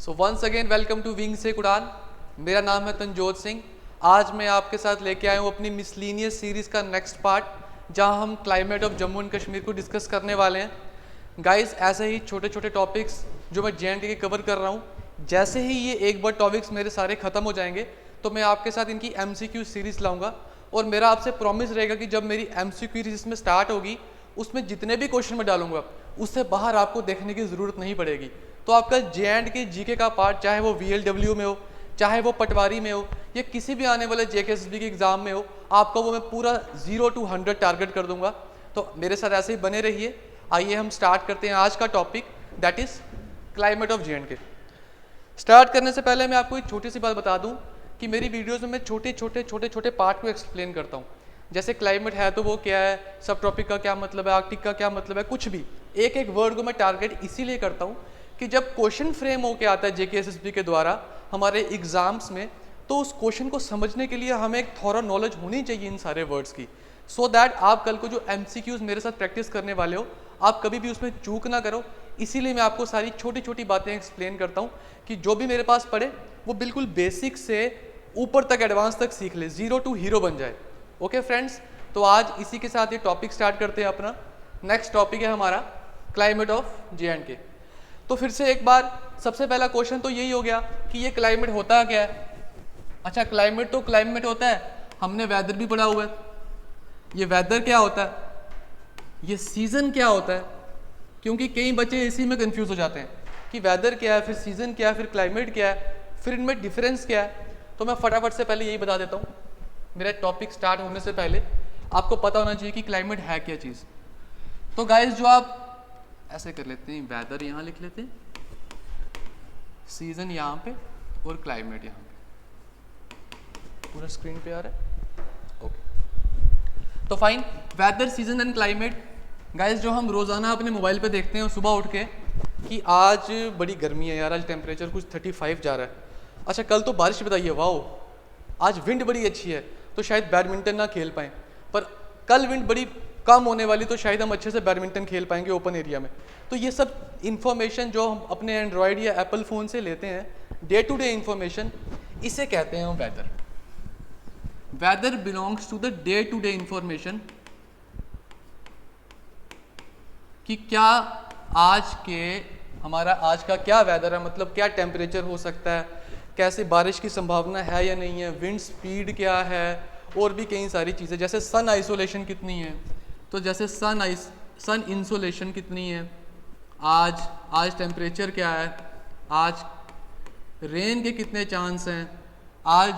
So once again welcome to wing से उड़ान। मेरा नाम है तंजोत सिंह। आज मैं आपके साथ लेके आया हूँ अपनी मिसलीनियस सीरीज़ का नेक्स्ट पार्ट, जहाँ हम climate of Jammu and Kashmir को डिस्कस करने वाले हैं। गाइस, ऐसे ही छोटे छोटे टॉपिक्स जो मैं JNK के कवर कर रहा हूँ, जैसे ही ये एक बार टॉपिक्स मेरे सारे ख़त्म हो जाएंगे तो मैं आपके साथ इनकी MCQ सीरीज़ लाऊंगा। और मेरा आपसे प्रॉमिस रहेगा कि जब मेरी MCQ सीरीज में स्टार्ट होगी, उसमें जितने भी क्वेश्चन मैं डालूंगा उससे बाहर आपको देखने की ज़रूरत नहीं पड़ेगी। तो आपका JNK GK का पार्ट, चाहे वो VLW में हो, चाहे वो पटवारी में हो, या किसी भी आने वाले JKSSB के एग्ज़ाम में हो, आपका वो मैं पूरा 0 to 100 टारगेट कर दूंगा। तो मेरे साथ ऐसे ही बने रहिए। आइए हम स्टार्ट करते हैं आज का topic, that is climate of JNK। Start करने से पहले मैं आपको एक छोटी सी बात बता दूं कि मेरी वीडियोस में मैं छोटे छोटे पार्ट को एक्सप्लेन करता हूं। जैसे क्लाइमेट है तो वो क्या है, सब ट्रॉपिक का क्या मतलब है, आर्कटिक का क्या मतलब है, कुछ भी एक एक वर्ड को मैं टारगेट इसीलिए करता हूं कि जब क्वेश्चन फ्रेम होके आता है JKSSB के द्वारा हमारे एग्जाम्स में, तो उस क्वेश्चन को समझने के लिए हमें एक थोड़ा नॉलेज होनी चाहिए इन सारे वर्ड्स की, सो दैट आप कल को जो MCQs मेरे साथ प्रैक्टिस करने वाले हो, आप कभी भी उसमें चूक ना करो। इसीलिए मैं आपको सारी छोटी छोटी बातें एक्सप्लेन करता हूँ कि जो भी मेरे पास पढ़े वो बिल्कुल बेसिक से ऊपर तक एडवांस तक सीख ले, 0 to हीरो बन जाए। ओके फ्रेंड्स, तो आज इसी के साथ ये टॉपिक स्टार्ट करते हैं। अपना नेक्स्ट टॉपिक है हमारा क्लाइमेट ऑफ JNK। तो फिर से एक बार सबसे पहला क्वेश्चन तो यही हो गया कि ये क्लाइमेट होता क्या है। अच्छा, क्लाइमेट तो क्लाइमेट होता है, हमने वेदर भी पढ़ा हुआ है। ये वेदर क्या होता है, ये सीजन क्या होता है, क्योंकि कई बच्चे इसी में कंफ्यूज हो जाते हैं कि वेदर क्या है, फिर सीजन क्या है, फिर क्लाइमेट क्या है, फिर इनमें डिफरेंस क्या है। तो मैं फटाफट से पहले यही बता देता हूँ, मेरा टॉपिक स्टार्ट होने से पहले आपको पता होना चाहिए कि क्लाइमेट है क्या चीज़। तो गाइस, जो आप ऐसे कर लेते हैं, वेदर यहाँ लिख लेते हैं, सीजन यहाँ पे और क्लाइमेट यहाँ पे, पूरा स्क्रीन पे आ रहा है। ओके, तो fine, weather, season and climate. Guys, जो हम रोज़ाना अपने मोबाइल पे देखते हैं सुबह उठ के कि आज बड़ी गर्मी है यार, आज टेम्परेचर कुछ 35 जा रहा है। अच्छा, कल तो बारिश बताइए, वाह आज विंड बड़ी अच्छी है, तो शायद बैडमिंटन ना खेल पाएँ, पर कल विंड बड़ी कम होने वाली, तो शायद हम अच्छे से बैडमिंटन खेल पाएंगे ओपन एरिया में। तो ये सब इन्फॉर्मेशन जो हम अपने एंड्रॉयड या एप्पल फ़ोन से लेते हैं, डे टू डे इन्फॉर्मेशन, इसे कहते हैं हम weather. Weather belongs to the day to day information कि क्या हमारा आज का क्या वेदर है, मतलब क्या टेम्परेचर हो सकता है, कैसे बारिश की संभावना है या नहीं है, विंड स्पीड क्या है, और भी कई सारी चीज़ें। जैसे सन आइसोलेशन कितनी है, तो जैसे सन इंसोलेशन कितनी है, आज टेम्परेचर क्या है, आज रेन के कितने चांस हैं, आज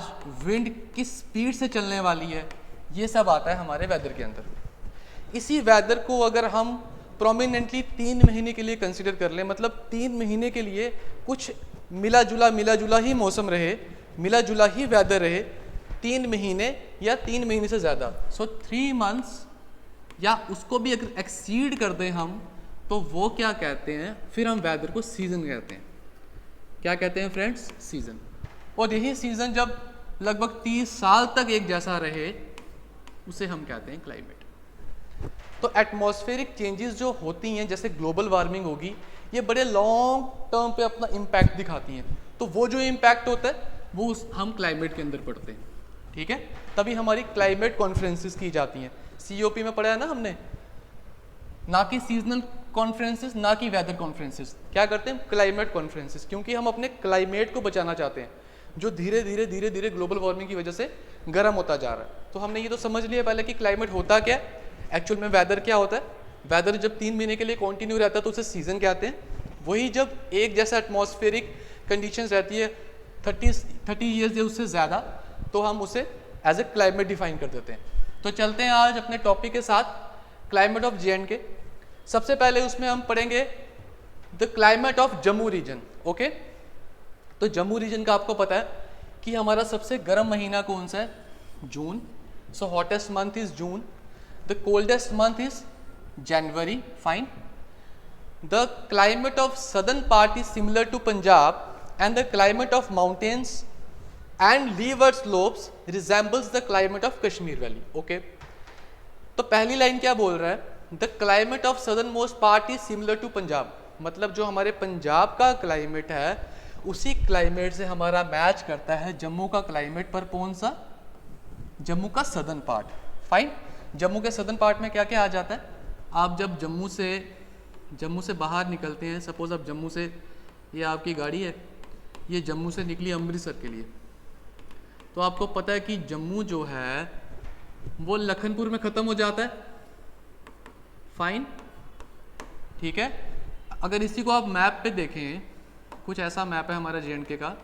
विंड किस स्पीड से चलने वाली है, ये सब आता है हमारे वेदर के अंदर। इसी वेदर को अगर हम प्रोमिनेंटली 3 महीने के लिए कंसिडर कर लें, मतलब 3 महीने के लिए कुछ मिला जुला ही मौसम रहे, मिला जुला ही वेदर रहे 3 महीने या 3 महीने से ज़्यादा, सो 3 मंथ्स या उसको भी अगर एक्सीड कर दें हम, तो वो क्या कहते हैं, फिर हम वेदर को सीजन कहते हैं। क्या कहते हैं फ्रेंड्स, सीजन। और यही सीजन जब लगभग 30 साल तक एक जैसा रहे, उसे हम कहते हैं क्लाइमेट। तो एटमॉस्फेरिक चेंजेस जो होती हैं, जैसे ग्लोबल वार्मिंग होगी, ये बड़े लॉन्ग टर्म पे अपना इम्पैक्ट दिखाती हैं। तो वो जो इम्पैक्ट होता है वो हम क्लाइमेट के अंदर पढ़ते हैं, ठीक है। तभी हमारी क्लाइमेट कॉन्फ्रेंसेस की जाती हैं। COP में पढ़ा है ना हमने, ना कि सीजनल कॉन्फ्रेंसेस, ना कि वेदर कॉन्फ्रेंसेस। क्या करते हैं, क्लाइमेट कॉन्फ्रेंसेस, क्योंकि हम अपने क्लाइमेट को बचाना चाहते हैं, जो धीरे धीरे ग्लोबल वार्मिंग की वजह से गर्म होता जा रहा है। तो हमने ये तो समझ लिया पहले कि क्लाइमेट होता क्या है, एक्चुअल में वेदर क्या होता है। वेदर जब 3 महीने के लिए कॉन्टिन्यू रहता है तो उसे सीजन कहते हैं। वही जब एक जैसा एटमॉस्फेरिक कंडीशंस रहती है 30 ईयर्स या उससे ज़्यादा, तो हम उसे एज ए क्लाइमेट डिफाइन कर देते हैं। तो चलते हैं आज अपने टॉपिक के साथ, क्लाइमेट ऑफ JNK। सबसे पहले उसमें हम पढ़ेंगे the climate of Jammu region. Okay, तो जम्मू रीजन का आपको पता है कि हमारा सबसे गर्म महीना कौन सा है, June. So hottest month is June, the coldest month is January, fine. The climate of southern part is similar to Punjab and the climate of mountains and leeward slopes resembles the climate of Kashmir Valley. Okay. तो पहली line क्या बोल रहा है, The climate of southern most part is similar to Punjab, मतलब जो हमारे पंजाब का क्लाइमेट है उसी क्लाइमेट से हमारा मैच करता है जम्मू का क्लाइमेट, पर कौन सा? जम्मू का सदर्न पार्ट। फाइन। जम्मू के सदर्न पार्ट में क्या क्या आ जाता है? आप जब जम्मू से बाहर निकलते हैं, सपोज आप जम्मू से, ये आपकी गाड़ी है, ये जम्मू से निकली अमृतसर के लिए, तो आपको पता है कि जम्मू जो है वो लखनपुर में ख़त्म हो जाता है। फाइन, ठीक है। अगर इसी को आप मैप पे देखें, कुछ ऐसा मैप है हमारा J&K का,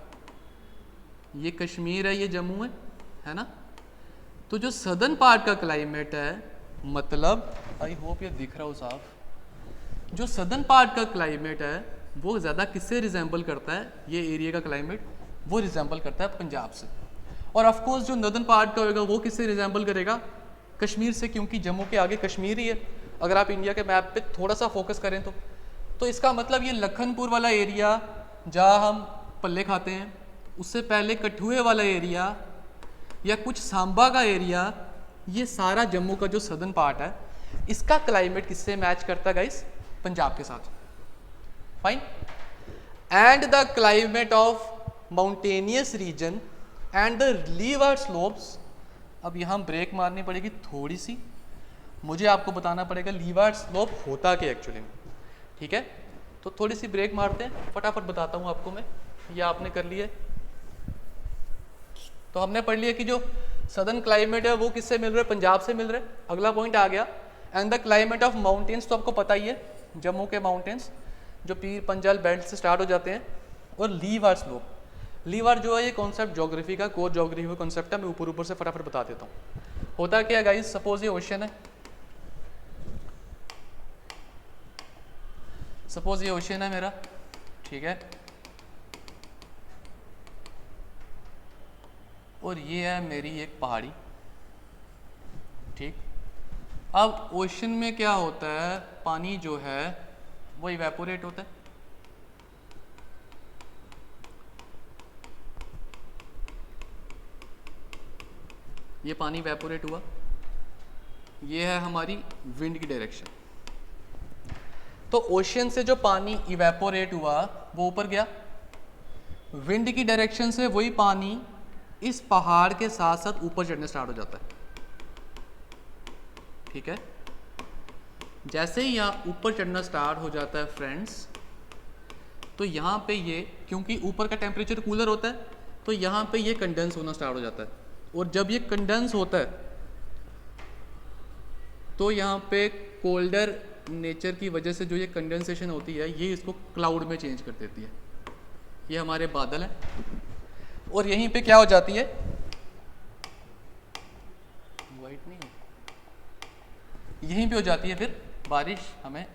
ये कश्मीर है, ये जम्मू है ना। तो जो सदर्न पार्ट का क्लाइमेट है, मतलब आई होप ये दिख रहा हो साफ, जो सदर्न पार्ट का क्लाइमेट है वो ज़्यादा किससे रिजेंबल करता है? ये एरिया का क्लाइमेट वो रिजेंबल करता है पंजाब से। और ऑफ कोर्स जो नॉर्दर्न पार्ट का होगा वो किससे रिजेंबल करेगा? कश्मीर से, क्योंकि जम्मू के आगे कश्मीर ही है। अगर आप इंडिया के मैप पे थोड़ा सा फोकस करें तो इसका मतलब ये लखनपुर वाला एरिया जहाँ हम पल्ले खाते हैं, उससे पहले कठुए वाला एरिया या कुछ सांबा का एरिया, ये सारा जम्मू का जो सदर्न पार्ट है, इसका क्लाइमेट किससे मैच करता है गाइस? पंजाब के साथ। Fine. And the climate of mountainous region and the leeward slopes. अब यहाँ ब्रेक मारनी पड़ेगी थोड़ी सी, मुझे आपको बताना पड़ेगा लीवर्ड स्लोप होता क्या एक्चुअली में, ठीक है। तो थोड़ी सी ब्रेक मारते हैं, फटाफट बताता हूँ आपको मैं। ये आपने कर लिया, तो हमने पढ़ लिया कि जो सदर्न क्लाइमेट है वो किससे मिल रहा है? पंजाब से मिल रहा है। अगला पॉइंट आ गया, and the climate of mountains, तो आपको पता ही है जम्मू के माउंटेन्स जो पीर पंजाल बेल्ट से स्टार्ट हो जाते हैं, और लीवर्ड स्लोप। लीवर्ड जो है ये कॉन्सेप्ट ज्योग्राफी का, कोर ज्योग्राफी का कॉन्सेप्ट है, मैं ऊपर से फटाफट बता देता हूँ। होता क्या गाइस, सपोज ये ओशन है, सपोज ये ओशन है मेरा, ठीक है, और ये है मेरी एक पहाड़ी, ठीक। अब ओशन में क्या होता है, पानी जो है वो इवेपोरेट होता है, ये पानी इवेपोरेट हुआ, ये है हमारी विंड की डायरेक्शन। तो ओशन से जो पानी इवेपोरेट हुआ वो ऊपर गया, विंड की डायरेक्शन से वही पानी इस पहाड़ के साथ साथ ऊपर चढ़ने स्टार्ट हो जाता है, ठीक है। जैसे ही यहाँ ऊपर चढ़ना स्टार्ट हो जाता है फ्रेंड्स, तो यहाँ पे ये, क्योंकि ऊपर का टेम्परेचर कूलर होता है, तो यहाँ पे ये कंडेंस होना स्टार्ट हो जाता है, और जब ये कंडेंस होता है तो यहाँ पे कोल्डर नेचर की वजह से जो ये कंडेंसेशन होती है, ये इसको क्लाउड में चेंज कर देती है। ये हमारे बादल हैं, और यहीं पे क्या हो जाती है, वाइट नहीं, यहीं पे हो जाती है फिर बारिश, हमें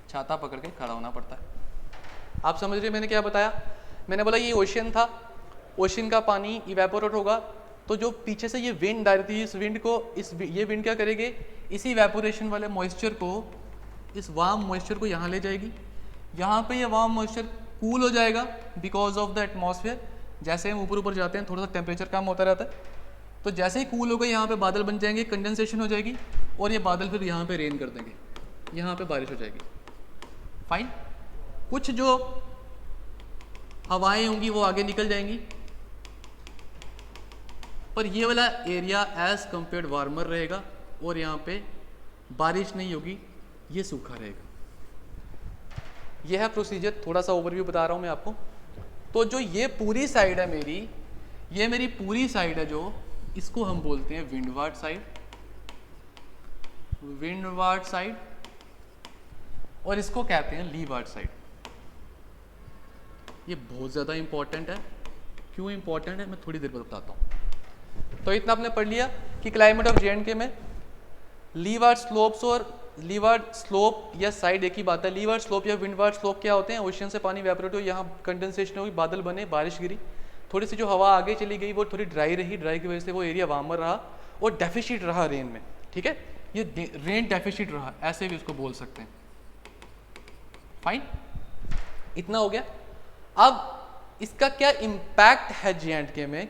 छाता पकड़ के खड़ा होना पड़ता है। आप समझ रहे मैंने क्या बताया? मैंने बोला ये ओशन था, ओशन का पानी इवेपोरेट होगा, तो जो पीछे से ये विंड आ रही थी, इस विंड को, ये विंड क्या करेगी, इसी इवेपोरेशन वाले मॉइस्चर को, इस वार्म मॉइस्चर को यहाँ ले जाएगी। यहाँ पे ये वार्म मॉइस्चर कूल हो जाएगा बिकॉज ऑफ द एटमॉस्फेयर। जैसे हम ऊपर जाते हैं थोड़ा सा टेम्परेचर कम होता रहता है, तो जैसे ही कूल हो गए यहाँ पे बादल बन जाएंगे, कंडेंसेशन हो जाएगी, और ये बादल फिर यहाँ पे रेन कर देंगे, यहाँ पे बारिश हो जाएगी। फाइन। कुछ जो हवाएं होंगी वो आगे निकल जाएंगी, पर ये वाला एरिया एज कंपेयर्ड वार्मर रहेगा, और यहाँ पे बारिश नहीं होगी, ये सूखा रहेगा। यह है प्रोसीजर, थोड़ा सा ओवरव्यू बता रहा हूँ मैं आपको। तो जो ये पूरी साइड है मेरी, ये मेरी पूरी साइड है जो, इसको हम बोलते हैं विंडवार्ड साइड, विंडवार्ड साइड, और इसको कहते हैं लीवार्ड साइड। ये बहुत ज़्यादा इंपॉर्टेंट है। क्यों इंपॉर्टेंट है मैं थोड़ी देर बाद बताता हूँ। तो इतना आपने पढ़ लिया कि क्लाइमेट ऑफ J&K में लीवार्ड स्लोप्स और लीवार्ड स्लोप या साइड एक ही बात है। लीवार्ड स्लोप या विंडवार्ड स्लोप क्या होते हैं? ओशन से पानी इवेपोरेट हो, यहाँ कंडेंसेशन हुई, बादल बने, बारिश गिरी, थोड़ी सी जो हवा आगे चली गई वो थोड़ी ड्राई रही, ड्राई की वजह से वो एरिया वार्मर रहा और डेफिशिट रहा रेन में, ठीक है। ये रेन डेफिशिट रहा, ऐसे भी उसको बोल सकते हैं। फाइन, इतना हो गया। अब इसका क्या इम्पैक्ट है J&K में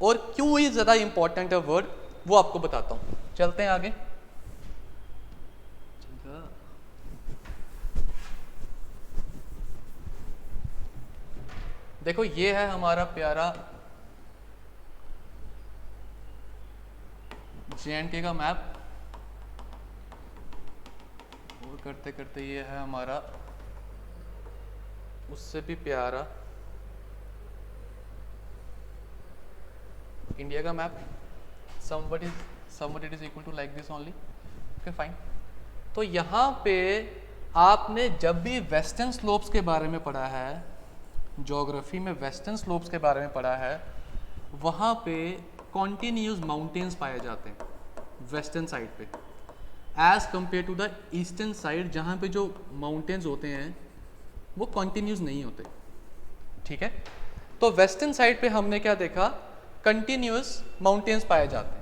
और क्यों ये ज़्यादा इंपॉर्टेंट है वर्ड, वो आपको बताता हूँ। चलते हैं आगे। देखो ये है हमारा प्यारा JNK का मैप, और करते करते ये है हमारा उससे भी प्यारा इंडिया का map. somewhat it is equal to like this only, okay fine। तो यहाँ पे आपने जब भी वेस्टर्न स्लोप्स के बारे में पढ़ा है, ज्योग्राफी में वेस्टर्न स्लोप्स के बारे में पढ़ा है, वहाँ पे कॉन्टिन्यूस माउंटेन्स पाए जाते हैं वेस्टर्न साइड पे, as compare to the eastern side जहाँ पे जो माउंटेन्स होते हैं वो कॉन्टिन्यूस नहीं होते, ठीक है। तो वेस्टर्न साइड पे हमने क्या देखा, कंटिन्यूस माउंटेन्स पाए जाते हैं।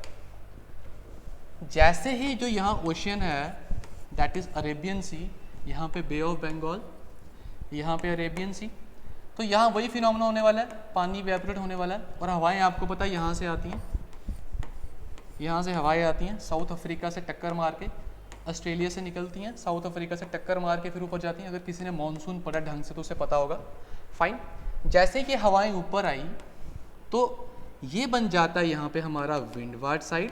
जैसे ही जो यहाँ ओशियन है दैट इज अरेबियन सी, यहाँ पे बे ऑफ बंगाल, यहाँ पे अरेबियन सी, तो यहाँ वही फिनोमेना होने वाला है, पानी इवेपोरेट होने वाला है, और हवाएं आपको पता है यहाँ से आती हैं, यहाँ से हवाएं आती हैं, साउथ अफ्रीका से टक्कर मार के ऑस्ट्रेलिया से निकलती हैं, साउथ अफ्रीका से टक्कर मार के फिर ऊपर जाती हैं। अगर किसी ने मानसून पढ़ा ढंग से तो उसे पता होगा, फाइन। जैसे कि हवाएं ऊपर आई तो ये बन जाता है यहाँ पे हमारा विंडवार्ड साइड,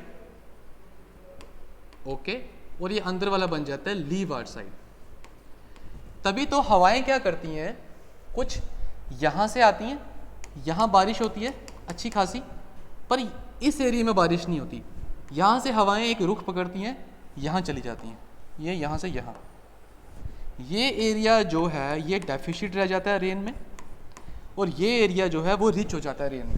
ओके, और ये अंदर वाला बन जाता है लीवार्ड साइड। तभी तो हवाएं क्या करती हैं, कुछ यहाँ से आती हैं, यहाँ बारिश होती है अच्छी खासी, पर इस एरिया में बारिश नहीं होती। यहाँ से हवाएं एक रुख पकड़ती हैं, यहाँ चली जाती हैं, ये यहाँ से यहाँ, ये एरिया जो है ये डेफिशिट रह जाता है रेन में, और ये एरिया जो है वो रिच हो जाता है रेन में।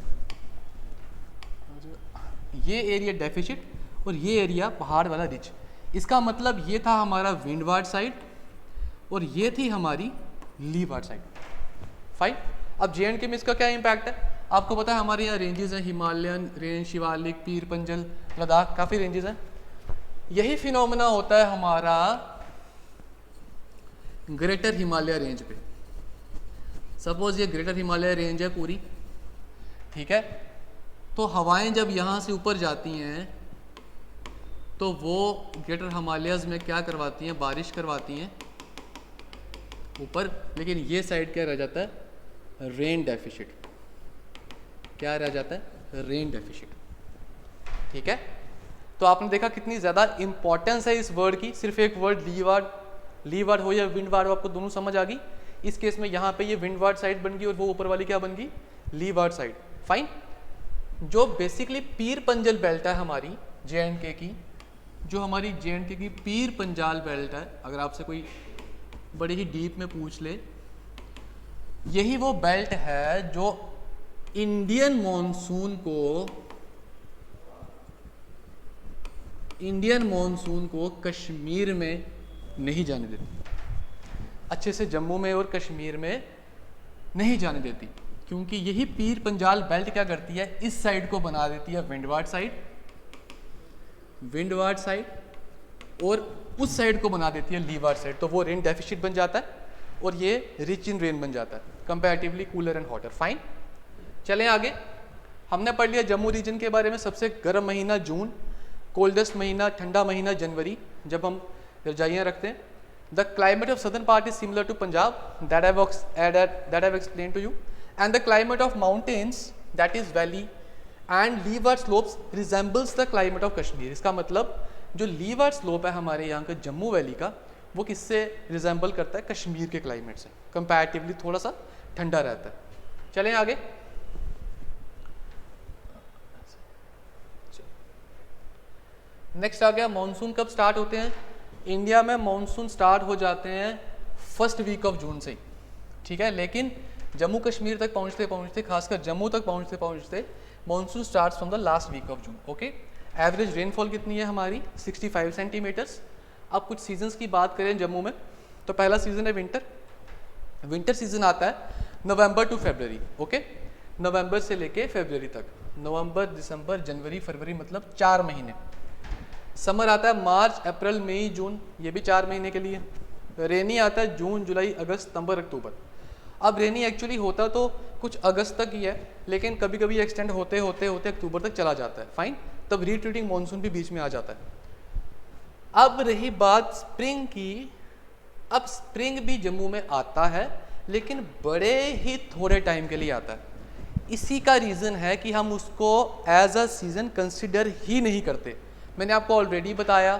ये एरिया डेफिशिट और ये एरिया पहाड़ वाला रिच। इसका मतलब ये था हमारा विंडवार्ड साइड और ये थी हमारी लीवार्ड साइड, फाइन। अब JNK में इसका क्या इम्पैक्ट है, आपको पता है हमारे यहाँ रेंजेस हैं, हिमालयन रेंज, शिवालिक, पीर पंजल, लद्दाख, काफ़ी रेंजेस हैं। यही फिनोमेना होता है हमारा ग्रेटर हिमालय रेंज पे। सपोज ये ग्रेटर हिमालय रेंज है पूरी, ठीक है, तो हवाएं जब यहाँ से ऊपर जाती हैं तो वो ग्रेटर हिमालयस में क्या करवाती हैं, बारिश करवाती हैं ऊपर, लेकिन ये साइड क्या रह जाता है, रेन डेफिशिट। क्या रह जाता है, रेन डेफिशिट, ठीक है। तो आपने देखा कितनी ज़्यादा इंपॉर्टेंस है इस वर्ड की। सिर्फ एक वर्ड लीवार्ड हो या विंडवार्ड हो, आपको दोनों समझ आ गई। इस केस में यहाँ पे ये विंडवार्ड साइड बन गई और वो ऊपर वाली क्या बन गई, लीवार्ड साइड, फाइन। जो बेसिकली पीर पंजल बेल्ट है हमारी JNK की, जो हमारी JNK की पीर पंजाल बेल्ट है, अगर आपसे कोई बड़ी ही डीप में पूछ ले, यही वो बेल्ट है जो इंडियन मॉनसून को कश्मीर में नहीं जाने देती, अच्छे से जम्मू में और कश्मीर में नहीं जाने देती, क्योंकि यही पीर पंजाल बेल्ट क्या करती है, इस साइड को बना देती है विंडवार्ड साइड, और उस साइड को बना देती है लीवार्ड साइड। तो वो रेन डेफिशिट बन जाता है और ये रिच इन रेन बन जाता है, comparatively cooler and hotter, fine. चलें आगे। हमने पढ़ लिया जम्मू रीजन के बारे में, सबसे गर्म महीना जून, कोल्डेस्ट महीना ठंडा महीना जनवरी, जब हम रजाइयाँ रखते हैं। The climate of southern part is similar to Punjab, that I have explain to you, and the climate of mountains that is valley and leeward slopes resembles the climate of Kashmir. इसका मतलब जो लीवार्ड स्लोप है हमारे यहाँ का Jammu valley का, वो किससे रिजेंबल करता है, कश्मीर के क्लाइमेट से, कंपैरेटिवली थोड़ा सा ठंडा रहता है। चलें आगे। नेक्स्ट आ गया मानसून कब स्टार्ट होते हैं। इंडिया में मानसून स्टार्ट हो जाते हैं फर्स्ट वीक ऑफ जून से ही, ठीक है, लेकिन जम्मू कश्मीर तक पहुंचते पहुंचते, खासकर जम्मू तक पहुंचते पहुंचते monsoon starts from the last week of June, okay. Average rainfall कितनी है हमारी, 65 सेंटीमीटर्स। अब कुछ सीजन्स की बात करें जम्मू में, तो पहला सीजन है विंटर सीजन आता है नवंबर टू फरवरी, ओके, नवंबर से लेके फरवरी तक, नवंबर दिसंबर जनवरी फरवरी, मतलब 4 महीने। समर आता है मार्च अप्रैल मई जून, ये भी 4 महीने के लिए। रेनी आता है जून जुलाई अगस्त सितंबर अक्टूबर। अब रेनी एक्चुअली होता तो कुछ अगस्त तक ही है, लेकिन कभी कभी एक्सटेंड होते होते होते अक्टूबर तक चला जाता है, फाइन, तब रिट्रीटिंग मानसून भी बीच में आ जाता है। अब रही बात स्प्रिंग की, अब स्प्रिंग भी जम्मू में आता है, लेकिन बड़े ही थोड़े टाइम के लिए आता है। इसी का रीज़न है कि हम उसको एज अ सीज़न कंसिडर ही नहीं करते। मैंने आपको ऑलरेडी बताया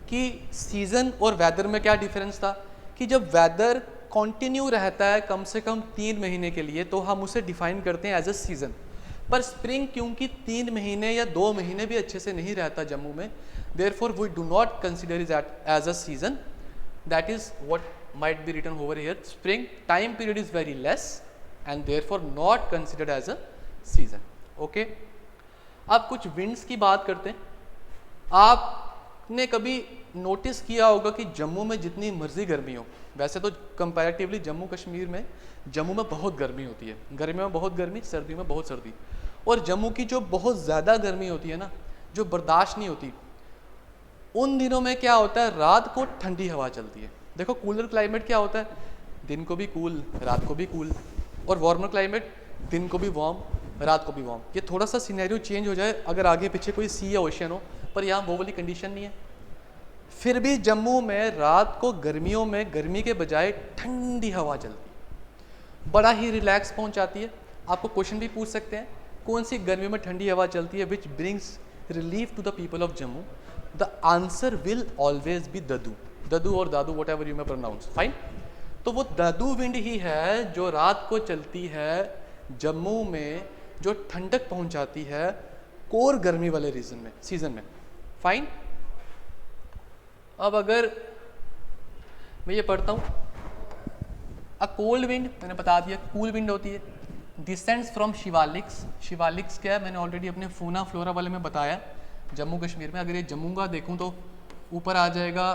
कि सीज़न और वेदर में क्या डिफरेंस था, कि जब वेदर कंटिन्यू रहता है कम से कम 3 महीने के लिए तो हम उसे डिफाइन करते हैं एज अ सीज़न। पर स्प्रिंग क्योंकि 3 महीने या 2 महीने भी अच्छे से नहीं रहता जम्मू में, therefore we do not consider it as a season. That is what might be written over here. Spring time period is very less and therefore not considered as a season. Okay, अब कुछ winds की बात करते हैं। आपने कभी notice किया होगा कि जम्मू में जितनी मर्जी गर्मी हो, वैसे तो कंपैरेटिवली जम्मू कश्मीर में जम्मू में बहुत गर्मी होती है, गर्मियों में बहुत गर्मी, सर्दियों में बहुत सर्दी। और जम्मू की जो बहुत ज़्यादा गर्मी होती है ना, जो बर्दाश्त नहीं होती, उन दिनों में क्या होता है, रात को ठंडी हवा चलती है। देखो कूलर क्लाइमेट क्या होता है, दिन को भी कूल रात को भी कूल, और वार्मर क्लाइमेट दिन को भी वार्म रात को भी वार्म। ये थोड़ा सा सिनेरियो चेंज हो जाए अगर आगे पीछे कोई सी या ओशियन हो, पर यहाँ वो वाली कंडीशन नहीं है। फिर भी जम्मू में रात को गर्मियों में गर्मी के बजाय ठंडी हवा चलती है, बड़ा ही रिलैक्स पहुँचाती है। आपको क्वेश्चन भी पूछ सकते हैं कौन सी गर्मी में ठंडी हवा चलती है which brings relief to the people of Jammu. The answer will always be Dadu, Dadu और दादू वट एवर यू में प्रोनाउंस, फाइन। तो वो ददू विंड ही है जो रात को चलती है जम्मू में, जो ठंडक पहुंचाती है कोर गर्मी वाले सीजन में, फाइन। अब अगर मैं ये पढ़ता हूँ, अ कोल्ड विंड मैंने बता दिया, कूल विंड होती है, डिसेंड्स फ्रॉम शिवालिक्स। शिवालिक्स क्या है मैंने ऑलरेडी अपने फूना फ्लोरा वाले में बताया। जम्मू कश्मीर में अगर ये जम्मू का देखूँ तो ऊपर आ जाएगा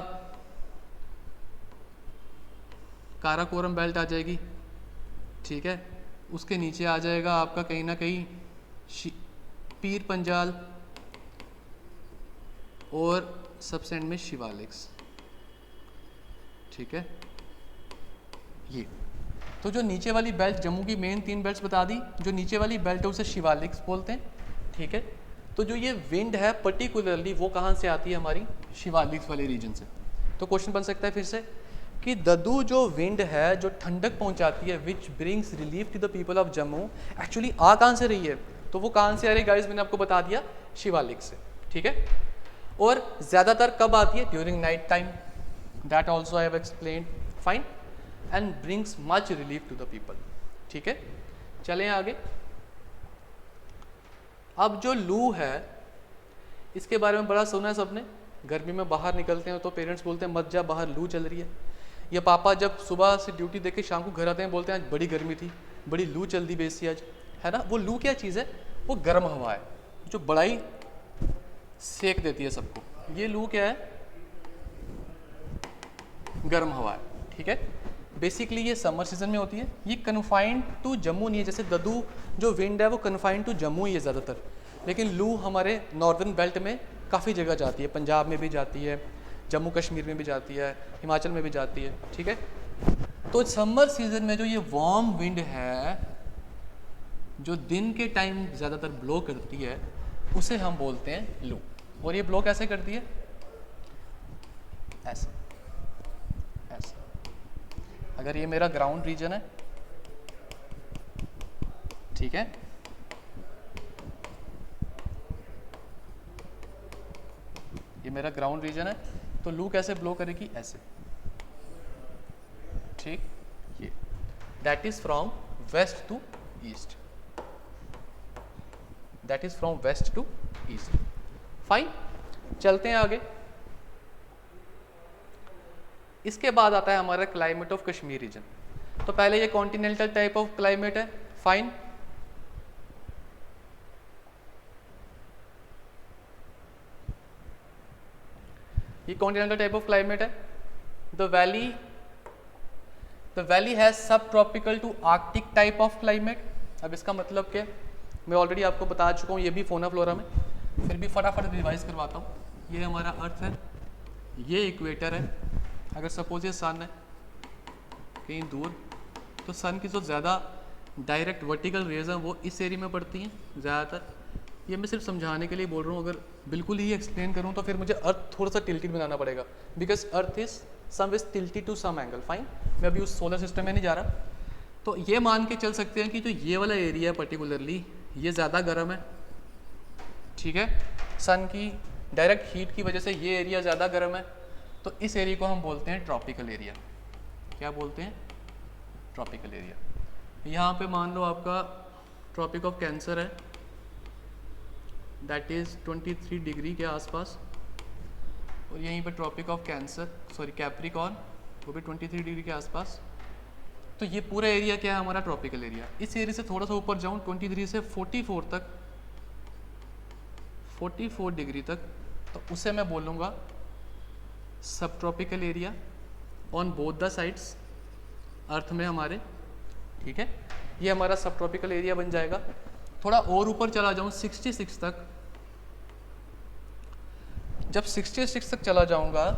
काराकोरम बेल्ट आ जाएगी, ठीक है, उसके नीचे आ जाएगा आपका कहीं ना कहीं पीर पंजाल और सबसे एंड में शिवालिक्स, ठीक है। ये तो जो नीचे वाली बेल्ट, जम्मू की मेन 3 बेल्ट्स बता दी, जो नीचे वाली बेल्ट है उसे शिवालिक्स बोलते हैं, ठीक है। तो जो ये विंड है पर्टिकुलरली वो कहाँ से आती है, हमारी शिवालिक्स वाले रीजन से। तो क्वेश्चन बन सकता है फिर से कि ददू जो विंड है जो ठंडक पहुंचाती है which brings relief to the people of Jammu, actually आ कहाँ से रही है, तो वो कहाँ से आ रही है गाइस, मैंने आपको बता दिया शिवालिक से, ठीक है। और ज़्यादातर कब आती है, during night time, that also I have explained, fine, and brings much relief to the people, ठीक है। चलें आगे। अब जो लू है इसके बारे में बड़ा सुना है सबने, गर्मी में बाहर निकलते हैं तो पेरेंट्स बोलते हैं मत जा बाहर, लू चल रही है। या पापा जब सुबह से ड्यूटी देके शाम को घर आते हैं बोलते हैं आज बड़ी गर्मी थी, बड़ी लू चल दी बेसी आज, है ना। वो लू क्या चीज़ है, वो गर्म हवा है जो बड़ा ही सेक देती है सबको। ये लू क्या है, गर्म हवा है, ठीक है। बेसिकली ये समर सीजन में होती है, ये कन्फाइंड टू जम्मू नहीं है। जैसे ददू जो विंड है वो कन्फाइंड टू जम्मू ही है ज़्यादातर, लेकिन लू हमारे नॉर्दर्न बेल्ट में काफ़ी जगह जाती है, पंजाब में भी जाती है, जम्मू कश्मीर में भी जाती है, हिमाचल में भी जाती है, ठीक है। तो समर सीजन में जो ये वार्म विंड है जो दिन के टाइम ज़्यादातर ब्लो करती है उसे हम बोलते हैं लू। और ये ब्लो कैसे करती है, ऐसे ऐसे। अगर ये मेरा ग्राउंड रीजन है, ठीक है, ये मेरा ग्राउंड रीजन है, तो लू कैसे ब्लो करेगी, ऐसे, ठीक। ये that is from west to east, that is from west to east, fine. चलते हैं आगे। इसके बाद आता है हमारा क्लाइमेट ऑफ कश्मीर रीजन। तो पहले ये कॉन्टिनेंटल टाइप ऑफ क्लाइमेट है, फाइन। ये कॉन्टिनेंटल टाइप ऑफ क्लाइमेट है। The valley has subtropical to arctic type of climate. अब इसका मतलब क्या, मैं ऑलरेडी आपको बता चुका हूँ, ये भी फोना फ्लोरा में, फिर भी फटाफट रिवाइज करवाता हूँ। ये हमारा अर्थ है, ये इक्वेटर है। अगर सपोज ये सन है कहीं दूर, तो सन की जो ज़्यादा डायरेक्ट वर्टिकल रेज हैं वो इस एरिया में पड़ती हैं ज़्यादातर। ये मैं सिर्फ समझाने के लिए बोल रहा हूँ, अगर बिल्कुल ही एक्सप्लेन करूँ तो फिर मुझे अर्थ थोड़ा सा टिल्टेड बनाना पड़ेगा, because earth is some is tilted to some angle, fine. मैं अभी उस सोलर सिस्टम में नहीं जा रहा। तो ये मान के चल सकते हैं कि जो ये वाला एरिया है पर्टिकुलरली ये ज़्यादा गर्म है, ठीक है, सन की डायरेक्ट हीट की वजह से ये एरिया ज़्यादा गर्म है, तो इस एरिया को हम बोलते हैं ट्रॉपिकल एरिया। क्या बोलते हैं? Tropical area. यहाँ पे मान लो आपका ट्रॉपिक ऑफ कैंसर है, दैट इज़ 23 डिग्री के आसपास, और यहीं पे ट्रॉपिक ऑफ कैप्रिकॉर्न वो भी 23 डिग्री के आसपास। तो ये पूरा एरिया क्या है हमारा? Tropical area. इस एरिया से थोड़ा सा ऊपर जाऊँ 23 से 44 तक, 44 डिग्री तक, तो उसे मैं बोलूँगा सब tropical area on both the sides earth में हमारे, ठीक है, ये हमारा सब ट्रॉपिकल एरिया बन जाएगा। थोड़ा और ऊपर चला जाऊँ 66 तक, जब 66 तक चला जाऊँगा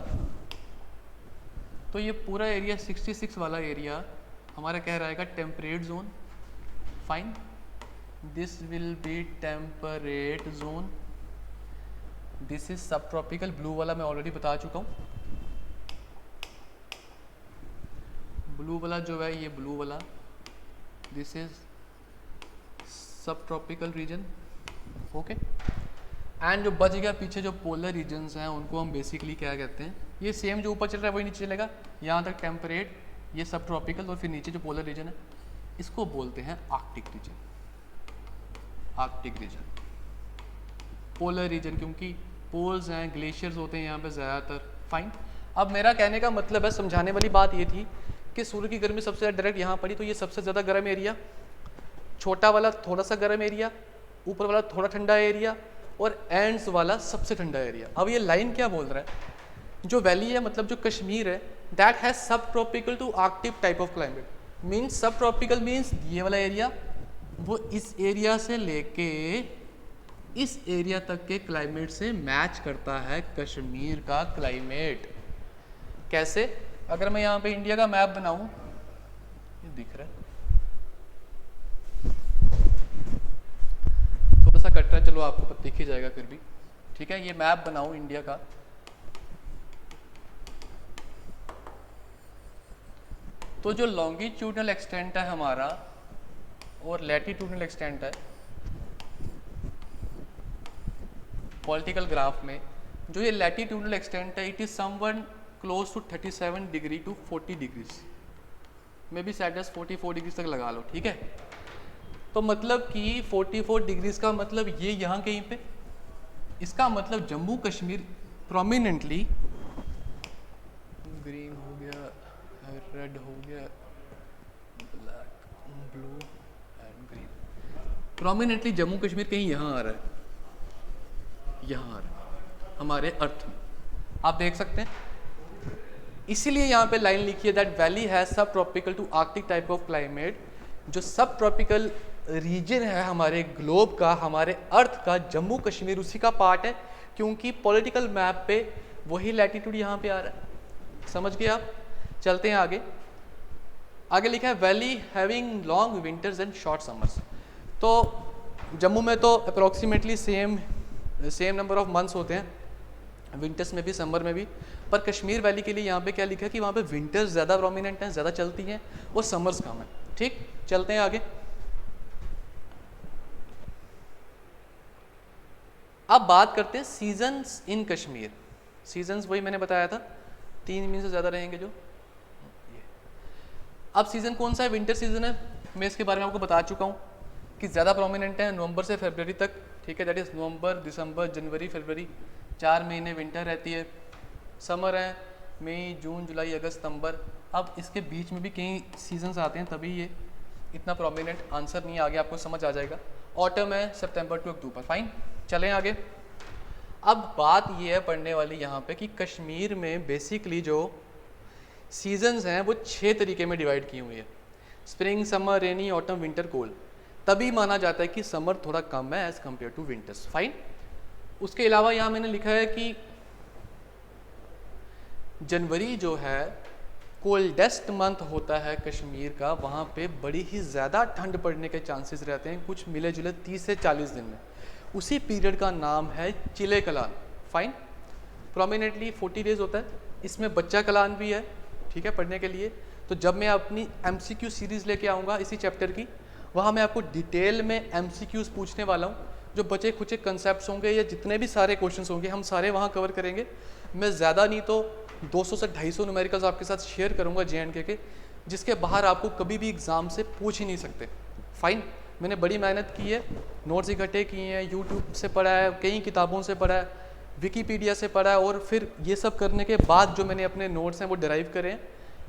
तो ये पूरा एरिया 66 वाला एरिया हमारा कह रहेगा temperate zone. Fine, this will be temperate zone, this is सब ट्रॉपिकल। ब्लू वाला मैं ऑलरेडी बता चुका हूँ, ब्लू वाला जो है ये ब्लू वाला, दिस इज सब ट्रॉपिकल रीजन, ओके। एंड जो बच गया पीछे जो पोलर रीजन्स हैं उनको हम बेसिकली क्या कहते हैं? ये सेम जो ऊपर चल रहा है वही नीचे चलेगा, यहाँ तक टेम्परेट, ये सब ट्रॉपिकल, और फिर नीचे जो पोलर रीजन है इसको बोलते हैं Arctic region. Arctic region, polar region, क्योंकि पोल्स हैं, ग्लेशियर्स होते हैं यहाँ पे ज़्यादातर। फाइन, अब मेरा कहने का मतलब है, समझाने वाली बात ये थी कि सूर्य की गर्मी सबसे ज़्यादा डायरेक्ट यहाँ पड़ी, तो ये सबसे ज़्यादा गर्म एरिया, छोटा वाला थोड़ा सा गर्म एरिया, ऊपर वाला थोड़ा ठंडा एरिया, और एंड्स वाला सबसे ठंडा एरिया। अब ये लाइन क्या बोल रहा है? जो वैली है, मतलब जो कश्मीर है, that has subtropical to arctic type of climate. Means subtropical means ये वाला एरिया, वो इस एरिया से लेके इस एरिया तक के क्लाइमेट से मैच करता है कश्मीर का क्लाइमेट। कैसे? अगर मैं यहाँ पे इंडिया का मैप बनाऊं, ये दिख रहा है, थोड़ा सा कट रहा है, चलो आपको दिख ही जाएगा फिर भी, ठीक है। ये मैप बनाऊं इंडिया का, तो जो लॉन्गिट्यूडनल एक्सटेंट है हमारा और लैटिट्यूडनल एक्सटेंट है पॉलिटिकल ग्राफ में, जो ये लैटिट्यूडनल एक्सटेंट है, it is someone close to 37 degree to 40 degrees, may be सैडस 44 डिग्रीज तक लगा लो, ठीक है। तो मतलब कि 44 डिग्रीज का मतलब ये यहाँ कहीं पे, इसका मतलब जम्मू कश्मीर प्रोमिनेंटली, ग्रीन हो गया, रेड हो गया, black, blue and green, prominently Jammu Kashmir कहीं यहाँ आ रहा है, यहाँ आ रहा है हमारे अर्थ में, आप देख सकते हैं। इसीलिए यहाँ पे लाइन लिखी है that valley has subtropical to arctic type of climate. जो सब ट्रॉपिकल रीजन है हमारे ग्लोब का, हमारे अर्थ का, जम्मू कश्मीर उसी का पार्ट है, क्योंकि पॉलिटिकल मैप पे वही लैटिट्यूड यहाँ पे आ रहा है। समझ गए आप? चलते हैं आगे। आगे लिखा है valley having long winters and short summers. तो जम्मू में तो approximately same number of months होते हैं, विंटर्स में भी समर में भी, पर कश्मीर वैली के लिए यहाँ पे क्या लिखा है कि वहाँ पे विंटर्स ज़्यादा प्रोमिनेंट हैं, ज़्यादा चलती हैं, और समर्स कम है। ठीक, चलते हैं आगे। अब बात करते हैं सीजन्स इन कश्मीर। सीजन्स वही मैंने बताया था, 3 महीने से ज़्यादा रहेंगे जो। अब सीज़न कौन सा है? विंटर सीजन है। मैं इसके बारे में आपको बता चुका हूँ कि ज़्यादा प्रोमिनेंट है नवंबर से फरवरी तक, ठीक है, दैट इज़ नवंबर, दिसंबर, जनवरी, फरवरी, 4 महीने विंटर रहती है। समर है मई, जून, जुलाई, अगस्त, सितंबर। अब इसके बीच में भी कई सीजन्स आते हैं, तभी ये इतना प्रोमिनेंट आंसर नहीं, आगे आपको समझ आ जाएगा। ऑटम है सितंबर टू अक्टूबर। फाइन, चलें आगे। अब बात ये है पढ़ने वाली यहाँ पे कि कश्मीर में बेसिकली जो सीजन्स हैं वो 6 तरीके में डिवाइड की हुई है। Spring, summer, rainy, autumn, winter, cold. तभी माना जाता है कि समर थोड़ा कम है as compare to winters. Fine. उसके अलावा यहाँ मैंने लिखा है कि जनवरी जो है कोल्डेस्ट मंथ होता है कश्मीर का, वहाँ पे बड़ी ही ज़्यादा ठंड पड़ने के चांसेस रहते हैं, कुछ मिले जुले 30 से 40 दिन में। उसी पीरियड का नाम है चिले कलान। फाइन। प्रोमिनेंटली 40 डेज होता है, इसमें बच्चा कलान भी है, ठीक है, पढ़ने के लिए। तो जब मैं अपनी MCQ सीरीज़ लेके आऊँगा इसी चैप्टर की, वहाँ मैं आपको डिटेल में MCQs पूछने वाला हूँ। जो बचे खुचे कंसेप्ट होंगे या जितने भी सारे क्वेश्चंस होंगे हम सारे वहाँ कवर करेंगे। मैं ज़्यादा नहीं तो 200 से 250 न्यूमेरिकल्स आपके साथ शेयर करूँगा J&K के, जिसके बाहर आपको कभी भी एग्ज़ाम से पूछ ही नहीं सकते। फाइन, मैंने बड़ी मेहनत की है, नोट्स इकट्ठे किए हैं, यूट्यूब से पढ़ा है, कई किताबों से पढ़ा है, विकीपीडिया से पढ़ा है, और फिर ये सब करने के बाद जो मैंने अपने नोट्स हैं वो डिराइव करे हैं।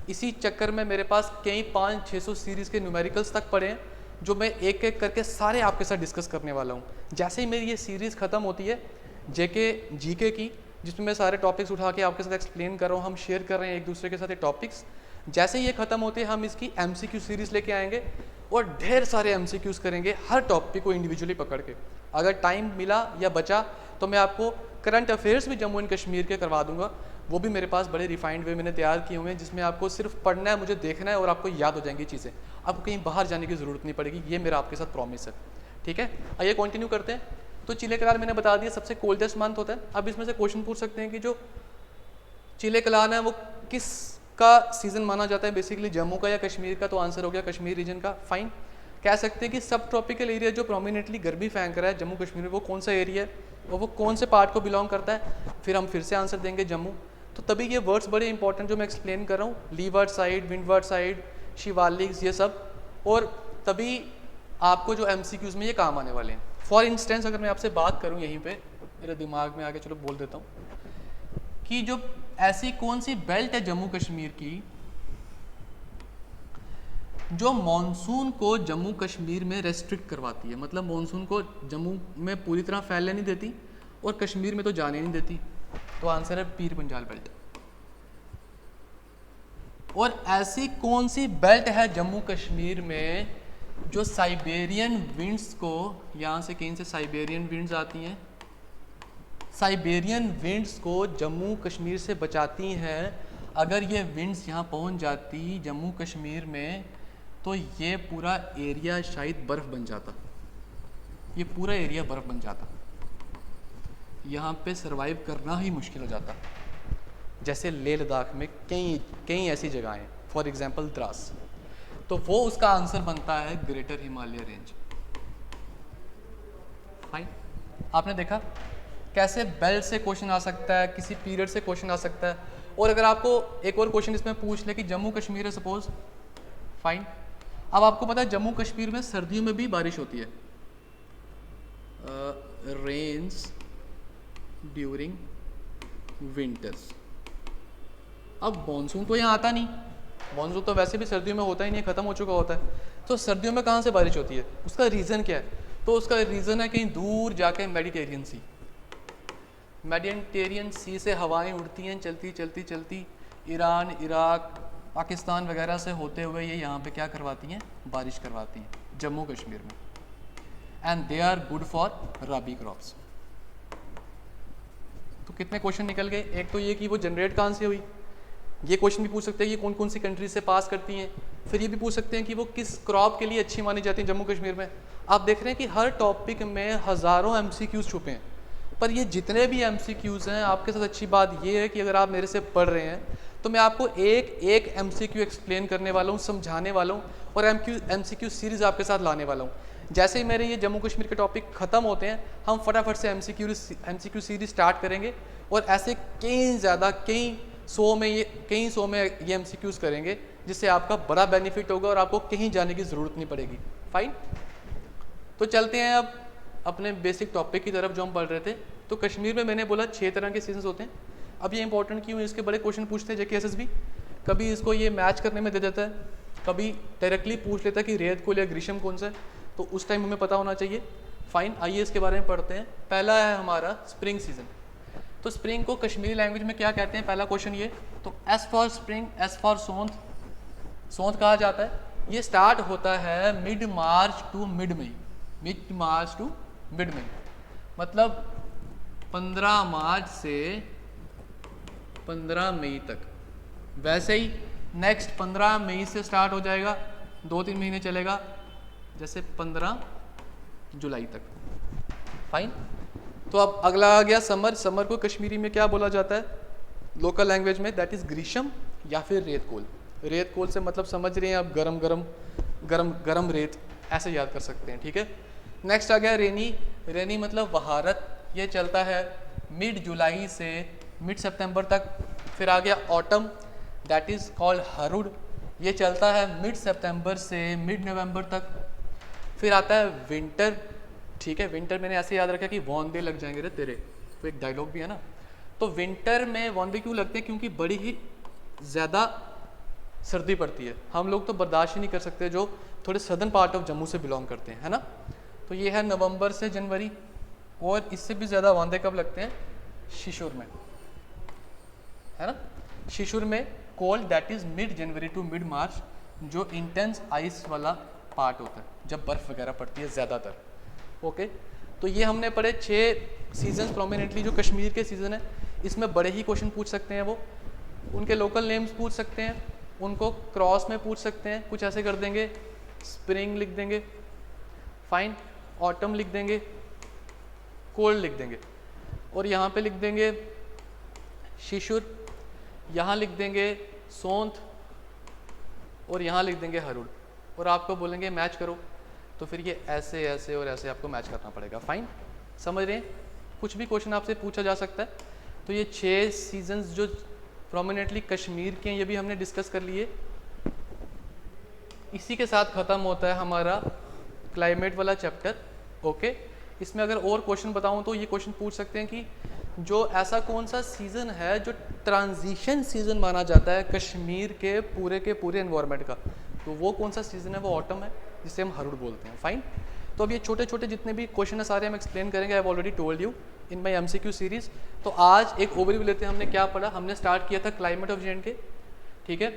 इसी चक्कर में मेरे पास कई 500-600 सीरीज़ के न्यूमेरिकल्स तक पढ़े हैं, जो मैं एक एक करके सारे आपके साथ डिस्कस करने वाला हूँ। जैसे ही मेरी ये सीरीज़ ख़त्म होती है JK की, जिसमें मैं सारे टॉपिक्स उठा के आपके साथ एक्सप्लेन कर रहा हूँ, हम शेयर कर रहे हैं एक दूसरे के साथ ये टॉपिक्स, जैसे ही ये ख़त्म होते हैं हम इसकी MCQ सीरीज़ लेके आएंगे और ढेर सारे MCQs करेंगे हर टॉपिक को इंडिविजुअली पकड़ के। अगर टाइम मिला या बचा तो मैं आपको करंट अफेयर्स भी जम्मू एंड कश्मीर के करवा दूंगा, वो भी मेरे पास बड़े रिफाइंड वे मैंने तैयार किए हुए हैं, जिसमें आपको सिर्फ पढ़ना है, मुझे देखना है और आपको याद हो जाएंगी चीज़ें, आपको कहीं बाहर जाने की ज़रूरत नहीं पड़ेगी। ये मेरा आपके साथ प्रॉमिस है, ठीक है। आइए कंटिन्यू करते हैं। तो चिले कलान मैंने बता दिया सबसे कोल्डेस्ट मंथ होता है। अब इसमें से क्वेश्चन पूछ सकते हैं कि जो चिले कलान है वो किस का सीज़न माना जाता है, बेसिकली जम्मू का या कश्मीर का? तो आंसर हो गया कश्मीर रीजन का। फाइन, कह सकते हैं कि सब ट्रॉपिकल एरिया जो प्रोमिनेंटली गर्मी फेंक रहा है जम्मू कश्मीर में, वो कौन सा एरिया है और वो कौन से पार्ट को बिलोंग करता है? फिर हम फिर से आंसर देंगे जम्मू। तो तभी ये वर्ड्स बड़े इंपॉर्टेंट जो मैं एक्सप्लेन कर रहा हूँ, levered side, windward side, Shivaliks, ये सब, और तभी आपको जो MCQs में ये काम आने वाले हैं। फॉर इंस्टेंस अगर मैं आपसे बात करूँ, यहीं पे मेरे दिमाग में आके चलो बोल देता हूँ कि जो ऐसी कौन सी बेल्ट है जम्मू कश्मीर की जो मॉनसून को जम्मू कश्मीर में रेस्ट्रिक्ट करवाती है, मतलब मॉनसून को जम्मू में पूरी तरह फैलने नहीं देती और कश्मीर में तो जाने नहीं देती? तो आंसर है पीर पंजाल बेल्ट। और ऐसी कौन सी बेल्ट है जम्मू कश्मीर में जो साइबेरियन विंड्स को, यहाँ से कहीं से साइबेरियन विंड्स आती हैं, साइबेरियन विंड्स को जम्मू कश्मीर से बचाती हैं? अगर ये विंड्स यहाँ पहुँच जाती जम्मू कश्मीर में तो ये पूरा एरिया शायद बर्फ़ बन जाता, ये पूरा एरिया बर्फ़ बन जाता, यहाँ पे सरवाइव करना ही मुश्किल हो जाता। जैसे लेह लद्दाख में कई ऐसी जगह हैं, फॉर एग्जांपल द्रास, तो वो उसका आंसर बनता है ग्रेटर हिमालय रेंज। फाइन, आपने देखा कैसे बेल्ट से क्वेश्चन आ सकता है, किसी पीरियड से क्वेश्चन आ सकता है। और अगर आपको एक और क्वेश्चन इसमें पूछ ले कि जम्मू कश्मीर है सपोज, फाइन, अब आपको पता है जम्मू कश्मीर में सर्दियों में भी बारिश होती है, रेन्स ड्यूरिंग विंटर्स। अब मॉनसून तो यहाँ आता नहीं, मॉनसून तो वैसे भी सर्दियों में होता ही नहीं, ख़त्म हो चुका होता है, तो सर्दियों में कहाँ से बारिश होती है? उसका रीज़न क्या है? तो उसका रीज़न है कहीं दूर जाके मेडिटेरियन सी से हवाएं उड़ती हैं, चलती चलती चलती ईरान, इराक, पाकिस्तान वगैरह से होते हुए ये यहाँ पे क्या करवाती हैं? बारिश करवाती हैं जम्मू कश्मीर में। And they are good for rabi crops. तो कितने क्वेश्चन निकल गए? एक तो ये कि वो जनरेट कहाँ से हुई, ये क्वेश्चन भी पूछ सकते हैं कि कौन कौन सी कंट्री से पास करती हैं। फिर ये भी पूछ सकते हैं कि वो किस क्रॉप के लिए अच्छी मानी जाती है जम्मू कश्मीर में। आप देख रहे हैं कि हर टॉपिक में हज़ारों MCQs छुपे हैं, पर ये जितने भी MCQs हैं, आपके साथ अच्छी बात ये है कि अगर आप मेरे से पढ़ रहे हैं तो मैं आपको एक एक MCQ एक्सप्लेन करने वाला हूँ, समझाने वाला हूँ, और MCQ सीरीज़ आपके साथ लाने वाला हूँ। जैसे ही मेरे ये जम्मू कश्मीर के टॉपिक ख़त्म होते हैं, हम फटाफट से MCQ सीरीज़ स्टार्ट करेंगे, और ऐसे कई सौ में ये MCQs करेंगे, जिससे आपका बड़ा बेनिफिट होगा और आपको कहीं जाने की ज़रूरत नहीं पड़ेगी। फाइन, तो चलते हैं अब अपने बेसिक टॉपिक की तरफ जो हम पढ़ रहे थे। तो कश्मीर में मैंने बोला 6 तरह के सीजन्स होते हैं। अब ये इंपॉर्टेंट क्यों है, इसके बड़े क्वेश्चन पूछते हैं JK SSB, कभी इसको ये मैच करने में दे देता है, कभी डायरेक्टली पूछ लेता है कि रेत कोल या ग्रीष्म कौन सा है, तो उस टाइम हमें पता होना चाहिए। फाइन, आइए इसके बारे में पढ़ते हैं। पहला है हमारा स्प्रिंग सीजन। तो स्प्रिंग को कश्मीरी लैंग्वेज में क्या कहते हैं? पहला क्वेश्चन ये, तो S for spring, S for सोंत कहा जाता है। ये स्टार्ट होता है mid March to mid May, मतलब 15 मार्च से 15 मई तक। वैसे ही नेक्स्ट 15 मई से स्टार्ट हो जाएगा, 2-3 महीने चलेगा, जैसे 15 जुलाई तक। फाइन, तो अब अगला आ गया समर को कश्मीरी में क्या बोला जाता है लोकल लैंग्वेज में? दैट इज़ ग्रीष्म या फिर रेत कोल। रेत कोल से मतलब समझ रहे हैं आप, गरम गरम गरम गरम रेत, ऐसे याद कर सकते हैं, ठीक है। नेक्स्ट आ गया रेनी। रेनी मतलब बहारत, ये चलता है मिड जुलाई से मिड सितंबर तक। फिर आ गया ऑटम, दैट इज़ कॉल्ड हरुड, ये चलता है मिड सितंबर से मिड नवंबर तक। फिर आता है विंटर, ठीक है। विंटर मैंने ऐसे याद रखा कि वॉन्दे लग जाएंगे रे तेरे, तो एक डायलॉग भी है ना। तो विंटर में वॉन्दे क्यों लगते हैं, क्योंकि बड़ी ही ज़्यादा सर्दी पड़ती है, हम लोग तो बर्दाश्त ही नहीं कर सकते जो थोड़े सदर्न पार्ट ऑफ जम्मू से बिलोंग करते हैं, है ना। तो ये है नवंबर से जनवरी। और इससे भी ज़्यादा वॉन्दे कब लगते हैं, शिशुर में, है ना। शिशुर में cold, that is mid January to mid March, जो इंटेंस आइस वाला पार्ट होता है, जब बर्फ़ वगैरह पड़ती है ज़्यादातर। ओके, तो ये हमने पढ़े 6 सीजन्स प्रोमिनेंटली। जो कश्मीर के सीज़न है, इसमें बड़े ही क्वेश्चन पूछ सकते हैं वो, उनके लोकल नेम्स पूछ सकते हैं, उनको क्रॉस में पूछ सकते हैं, कुछ ऐसे कर देंगे, स्प्रिंग लिख देंगे, फाइन, ऑटम लिख देंगे, कोल्ड लिख देंगे, और यहाँ पे लिख देंगे शिशुर, यहाँ लिख देंगे सोंत, और यहाँ लिख देंगे हरुड, और आपको बोलेंगे मैच करो, तो फिर ये ऐसे ऐसे और ऐसे आपको मैच करना पड़ेगा। फाइन, समझ रहे हैं, कुछ भी क्वेश्चन आपसे पूछा जा सकता है। तो ये 6 सीजन्स जो प्रोमिनेंटली कश्मीर के हैं, ये भी हमने डिस्कस कर लिए। इसी के साथ ख़त्म होता है हमारा क्लाइमेट वाला चैप्टर। ओके, इसमें अगर और क्वेश्चन बताऊं तो ये क्वेश्चन पूछ सकते हैं कि जो ऐसा कौन सा सीज़न है जो ट्रांजिशन सीज़न माना जाता है कश्मीर के पूरे एनवायरनमेंट का, तो वो कौन सा सीज़न है, वो ऑटम है, जिसे हम हरुड बोलते हैं। फाइन, तो अब ये छोटे छोटे जितने भी क्वेश्चन है सारे हम एक्सप्लेन करेंगे। I have already told you in my MCQ series. तो आज एक ओवरव्यू लेते हैं, हमने क्या पढ़ा। हमने स्टार्ट किया था क्लाइमेट ऑफ J&K, ठीक है,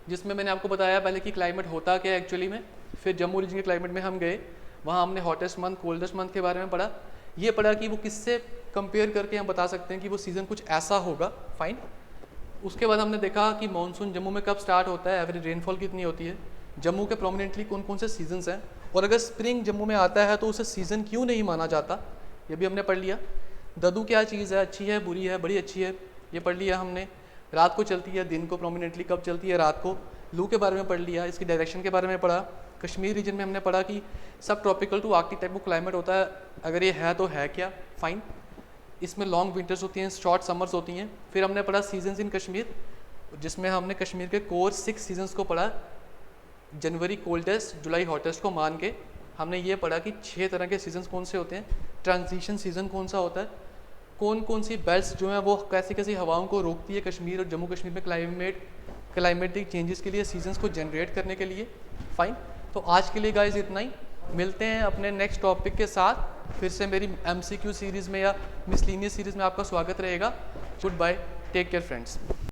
जिसमें मैंने आपको बताया पहले कि क्लाइमेट होता क्या है एक्चुअली में। फिर जम्मू रीजन के क्लाइमेट में हम गए, वहाँ हमने हॉटेस्ट मंथ कोल्डेस्ट मंथ के बारे में पढ़ा। ये पढ़ा कि वो किससे कंपेयर करके हम बता सकते हैं कि वो सीज़न कुछ ऐसा होगा। फाइन, उसके बाद हमने देखा कि मानसून जम्मू में कब स्टार्ट होता है, एवरेज रेनफॉल कितनी होती है, जम्मू के प्रोमिनेंटली कौन कौन से सीजन्स हैं, और अगर स्प्रिंग जम्मू में आता है तो उसे सीज़न क्यों नहीं माना जाता, ये भी हमने पढ़ लिया। ददू क्या चीज़ है, अच्छी है, बुरी है, बड़ी अच्छी है, ये पढ़ लिया हमने। रात को चलती है, दिन को प्रोमिनेंटली कब चलती है, रात को। लू के बारे में पढ़ लिया, इसकी डायरेक्शन के बारे में पढ़ा। कश्मीर रीजन में हमने पढ़ा कि subtropical to arctic type of climate होता है, अगर ये है तो है क्या। फाइन, इसमें लॉन्ग विंटर्स होती हैं, शॉर्ट समर्स होती हैं। फिर हमने पढ़ा सीजन्स इन कश्मीर, जिसमें हमने कश्मीर के कोर 6 सीजन्स को पढ़ा। जनवरी कोल्डेस्ट, जुलाई हॉटेस्ट को मान के हमने ये पढ़ा कि 6 तरह के सीजन्स कौन से होते हैं, ट्रांजिशन सीज़न कौन सा होता है, कौन कौन सी बेल्ट्स जो हैं वो कैसी कैसी हवाओं को रोकती है कश्मीर और जम्मू कश्मीर में क्लाइमेटिक चेंजेस के लिए, सीजन्स को जनरेट करने के लिए। फाइन, तो आज के लिए गाइस इतना ही, मिलते हैं अपने नेक्स्ट टॉपिक के साथ। फिर से मेरी MCQ सीरीज़ में या मिसलिनियस सीरीज़ में आपका स्वागत रहेगा। Goodbye, take care friends.